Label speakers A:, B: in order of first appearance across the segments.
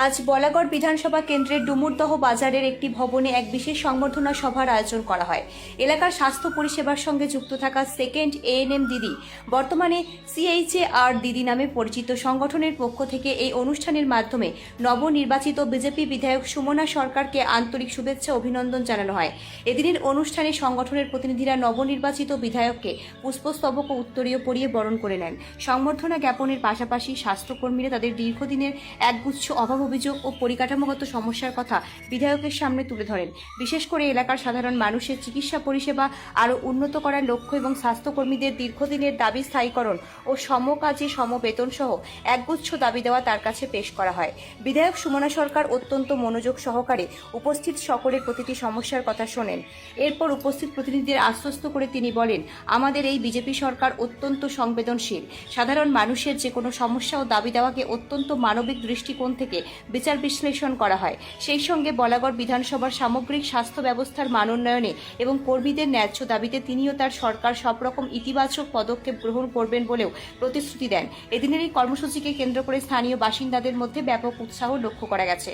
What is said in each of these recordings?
A: আজ বলাগড় বিধানসভা কেন্দ্রের ডুমুরদহ বাজারের একটি ভবনে এক বিশেষ সংবর্ধনা সভার আয়োজন করা হয়। এলাকার স্বাস্থ্য পরিষেবার সঙ্গে যুক্ত থাকা সেকেন্ড এএনএম দিদি, বর্তমানে সিএইচএআর দিদি নামে পরিচিত সংগঠনের পক্ষ থেকে এই অনুষ্ঠানের মাধ্যমে নবনির্বাচিত বিজেপি বিধায়ক সুমনা সরকারকে আন্তরিক শুভেচ্ছা অভিনন্দন জানানো হয়। এদিনের অনুষ্ঠানে সংগঠনের প্রতিনিধিরা নবনির্বাচিত বিধায়ককে পুষ্পস্তবক ও উত্তরীয় পরিয়ে বরণ করে নেন। সংবর্ধনা জ্ঞাপনের পাশাপাশি স্বাস্থ্যকর্মীরা তাদের দীর্ঘদিনের একগুচ্ছ অভাব অভিযোগ ও পরিকাঠামোগত সমস্যার কথা বিধায়কের সামনে তুলে ধরেন। বিশেষ করে এলাকার সাধারণ মানুষের চিকিৎসা পরিষেবা আরও উন্নত করার লক্ষ্য এবং স্বাস্থ্যকর্মীদের দীর্ঘদিনের দাবি স্থায়ীকরণ ও সমকাজে সমবেতন সহ একগুচ্ছ দাবি দেওয়া তার কাছে পেশ করা হয়। বিধায়ক সুমনা সরকার অত্যন্ত মনোযোগ সহকারে উপস্থিত সকলের প্রতিটি সমস্যার কথা শোনেন। এরপর উপস্থিত প্রতিনিধিদের আশ্বস্ত করে তিনি বলেন, আমাদের এই বিজেপি সরকার অত্যন্ত সংবেদনশীল। সাধারণ মানুষের যে কোনো সমস্যা ও দাবি দেওয়াকে অত্যন্ত মানবিক দৃষ্টিকোণ থেকে বিচার বিশ্লেষণ করা হয়। সেই সঙ্গে বলাগড় বিধানসভার সামগ্রিক স্বাস্থ্য ব্যবস্থার মান উন্নয়নে এবং কর্মীদের ন্যায্য দাবিতে তিনিও তার সরকার সব রকম ইতিবাচক পদক্ষেপ গ্রহণ করবেন বলেও প্রতিশ্রুতি দেন। এদিনের এই কর্মসূচিকে কেন্দ্র করে স্থানীয় বাসিন্দাদের মধ্যে ব্যাপক উৎসাহ লক্ষ্য করা গেছে।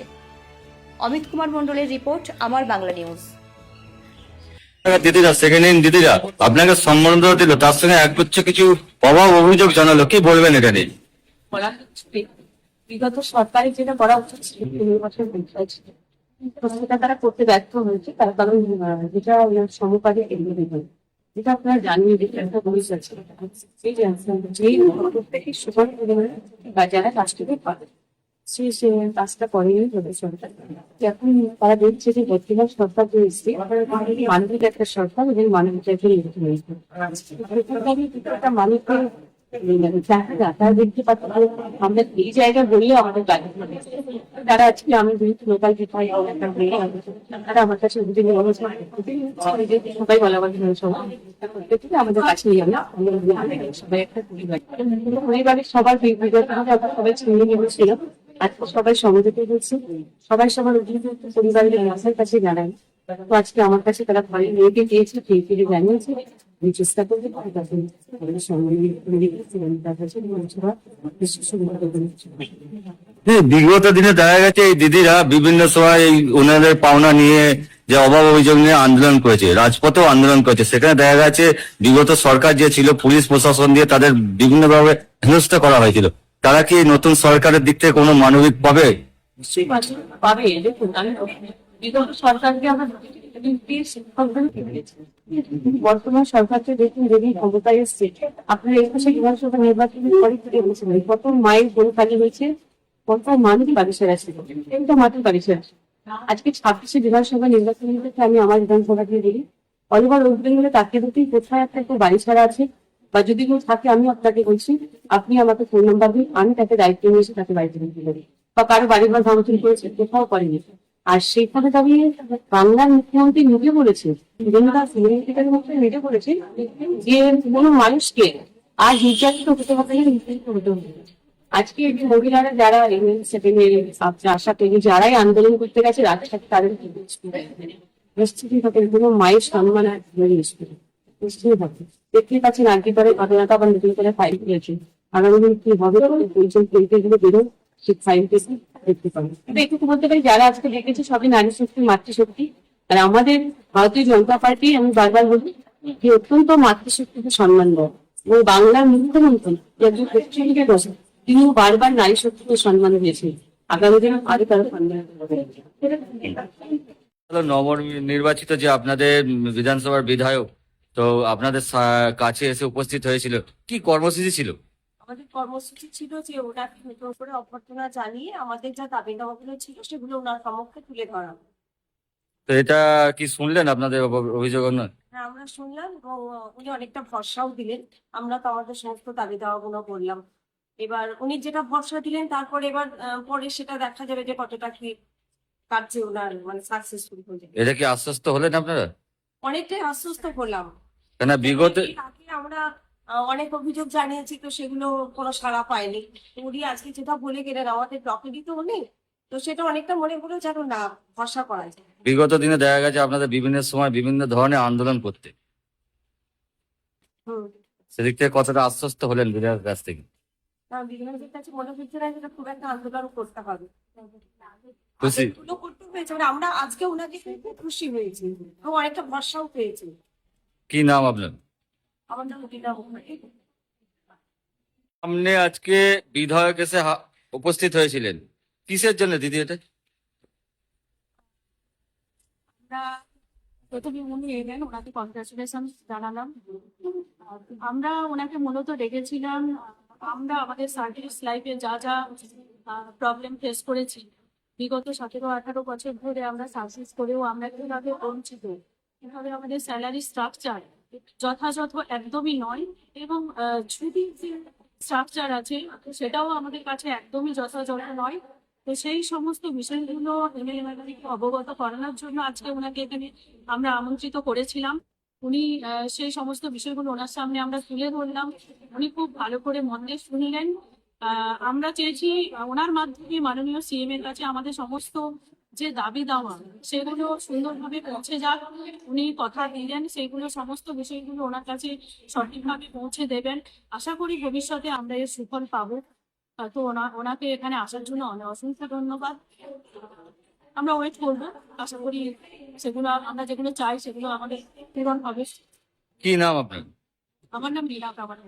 A: অমিত কুমার মণ্ডলের রিপোর্ট, আমার বাংলা নিউজ।
B: দিদিরা সেকেন্ড ইন দিদিরা আপনাকে সম্বর্ধনা দিল, তার সঙ্গে একগুচ্ছ কিছু অভাব অভিযোগ জানালো, কি বলবেন এটা নিয়ে?
C: বিগত সরকারের যেটা করা উচিত ছিল 3 বছর বিষয় ছিল, তো সেটা তারা করতে ব্যর্থ হয়েছে। তার কারণ যেটা সমকাজে এগিয়ে দেবে, যেটা আপনারা জানিয়ে দিতে একটা বই আছে যেই প্রত্যেকের সমান পরিমাণে বা যারা কাজটাকে পাবে সে কাজটা করেনি বলে সরকার। এখন তারা দেখছে যে বর্তমান সরকার যে এসছে মানবিক একটা সরকার এবং মানবিক একটা নির্বাচন হয়েছে। একটা মানুষের তারা দেখতে পাচ্ছে আমরা এই জায়গায় বললে আমাদের তারা আজকে আমি যেহেতু লোকাল তারা আমার কাছে সবাই বলা আমাদের কাছে সবাই একটা পরিবারের সবার সবাই ছিনিয়ে নিয়েছিল। আজকে সবাই সমঝোতা হয়েছে, সবাই সবার পরিবারের মাসের কাছে জানায়। তো আজকে আমার কাছে তারা ঘরে মেয়েকে দিয়েছে, ফিরে জানিয়েছে আমি চেষ্টা করবো
B: বিগত দিনে দেখা গেছে এই দিদিরা বিভিন্ন সময় এই ওনাদের পাওনা নিয়ে যে অভাব অভিযোগ নিয়ে আন্দোলন করেছে, রাজপথেও আন্দোলন করেছে। সেখানে দেখা গেছে বিগত সরকার যে ছিল পুলিশ প্রশাসন দিয়ে তাদের বিভিন্নভাবে হেনস্থা করা হয়েছিল। তারা কি নতুন সরকারের দিক থেকে কোনো মানবিক পাবে?
C: নিশ্চয়ই পাবে। দেখুন, আমি বিগত সরকারকে আমরা বর্তমান সরকারকে দেখুন, যদি ক্ষমতায় এসছে আপনার এই পাশে বিধানসভা নির্বাচনের পরে বলেছিলেন কত মায়ের গরু খালি হয়েছে, কত মানুষ বাড়িতে আসছে, কিন্তু মাটির বাড়িতে আসে। আজকে 26শে বিধানসভা নির্বাচনের ক্ষেত্রে আমি আমার বিধানসভাকে দেখি অলিভার ওয়েস্টবেঙ্গলে তাকে দুটি কোথায় একটা বাড়ি ছাড়া আছে, বা যদি কেউ থাকে আমি আপনাকে বলছি আপনি আমাকে ফোন নাম্বার দিন, আমি তাকে দায়িত্ব নিয়েছি তাকে বাড়িতে দিতে পারি। বা কারো বাড়ির ঘর ভাঙচুর করেছে, কোথাও করেনি। আর সেইখানে দাঁড়িয়ে বাংলার মুখ্যমন্ত্রী নিজে বলেছে, নিজে বলেছে যে কোনো মানুষকে আর নির্যাতিত হতে হবে না, নির্যাতিত হতে হবে। আজকে মহিলারা যারা আশা করি যারাই আন্দোলন করতে গেছে রাজসাথে তাদের নিশ্চিতই হবে কোনো মায়ের সম্মান নিশ্চয়ই হবে। দেখতে পাচ্ছেন আগে পরে ঘটনাটা আবার নতুন করে ফাইল করেছে। আগামী দিন কি হবে গুলো বেরোন সেই ফাইল দেখতে পাবেন। কিন্তু একটু বলতে পারি যারা আজকে দেখেছে সবই নারী শক্তি, মাতৃশক্তি। আর আমাদের ভারতীয় জনতা পার্টি আমি বারবার বলি যে অত্যন্ত মাতৃশক্তিকে সম্মান দেয়, এবং বাংলার মুখ্যমন্ত্রী একজন প্রেসিডেন্টকে বসে তিনিও বারবার নারী শক্তিকে সম্মান দিয়েছেন। আগামী দিন আরো তারা সম্মান হবে।
B: নবনির্বাচিত যে আপনাদের বিধানসভার বিধায়ক তো আপনাদের কাছে এসে উপস্থিত হয়েছিল, কি কর্মসূচি ছিল?
D: আমাদের কর্মসূচি ছিল যে ওনাকে নতুন করে অভ্যর্থনা জানিয়ে আমাদের যা দাবি দাওয়াগুলো ছিল সেগুলো ওনার সম্মুখে তুলে ধরা।
B: তো এটা কি শুনলেন আপনাদের অভিযোগ?
D: হ্যাঁ, আমরা শুনলাম এবং উনি অনেকটা ভরসাও দিলেন। আমরা তো আমাদের সমস্ত দাবি দাওয়াগুলো বললাম। এবার উনি যেটা ভরসা দিলেন তারপর এবার পরে সেটা দেখা যাবে যে কতটা কি কার্যে ওনার মানে সাকসেসফুল হয়ে যাবে।
B: এটা কি আশ্বস্ত হলেন আপনারা?
D: অনেকটাই আশ্বস্ত হলাম।
B: কেন বিগত
D: আগে আমরা অনেক অভিযোগ জানিয়েছি, তো সেগুলো কোনো সাড়া পায়নি। উনি আজকে যেটা বলে গেলেন আমাদের ডকুমেন্টই তো উনি, তো সেটা অনেকটা মনে হলো যেন না ভরসা করা যায়।
B: বিগত দিনে দেখা গেছে আপনাদের বিভিন্ন সময় বিভিন্ন ধরনের আন্দোলন করতে, সেদিক থেকে কতটা আশ্বস্ত হলেন বিধায়কের কাছ থেকে?
D: বিধায়কের কাছে মনে হচ্ছে না যেটা খুব একটা আন্দোলন করতে হবে।
B: খুশি
D: এগুলো করতে হয়েছে, মানে আমরা আজকে ওনাকে পেয়ে খুব খুশি হয়েছি এবং অনেকটা ভরসাও পেয়েছি।
B: কি নাম আপনার?
D: আমার নাম রুবিনা মুখার্জি।
B: সামনে আজকে বিধায়ক এসে উপস্থিত হয়েছিলেন, কিসের জন্য দিদি এটা?
E: আমরা প্রথমে উনি এলেন, ওনাকে কনগ্রাচুলেশন জানালাম। আমরা ওনাকে মূলত ডেকেছিলাম, আমরা আমাদের সার্ভিস লাইফে যা যা প্রবলেম ফেস করেছি বিগত 17-18 বছর ধরে আমরা সার্ভিস করেও আমরা কিভাবে বঞ্চিত, কিভাবে আমাদের স্যালারি স্ট্রাকচার যথাযথ একদমই নয়, এবং ছুটির যে স্ট্রাকচার আছে সেটাও আমাদের কাছে একদমই যথাযথ নয়। তো সেই সমস্ত বিষয়গুলো এমএলএ ম্যাডামকে অবগত করানোর জন্য আজকে ওনাকে এখানে আমরা আমন্ত্রিত করেছিলাম। উনি সেই সমস্ত বিষয়গুলো ওনার সামনে আমরা তুলে ধরলাম, উনি খুব ভালো করে মন দিয়ে শুনলেন। আমরা চেয়েছি ওনার মাধ্যমে মাননীয় সিএম এর কাছে আমাদের সমস্ত যে দাবি দাওয়া সেগুলো সুন্দরভাবে পৌঁছে যাক। উনি কথা দিলেন সেইগুলো সমস্ত বিষয়গুলো ওনার কাছে সঠিকভাবে পৌঁছে দেবেন। আশা করি ভবিষ্যতে আমরা এর সুফল পাবো। তো ওনাকে এখানে আসার জন্য অসংখ্য ধন্যবাদ। আমরা ওয়েট করবো, আশা করি সেগুলো আমরা যেগুলো চাই সেগুলো আমাদের পূরণ হবে।
B: কি নাম আপনার?
E: আমার নাম লীলা কামাল।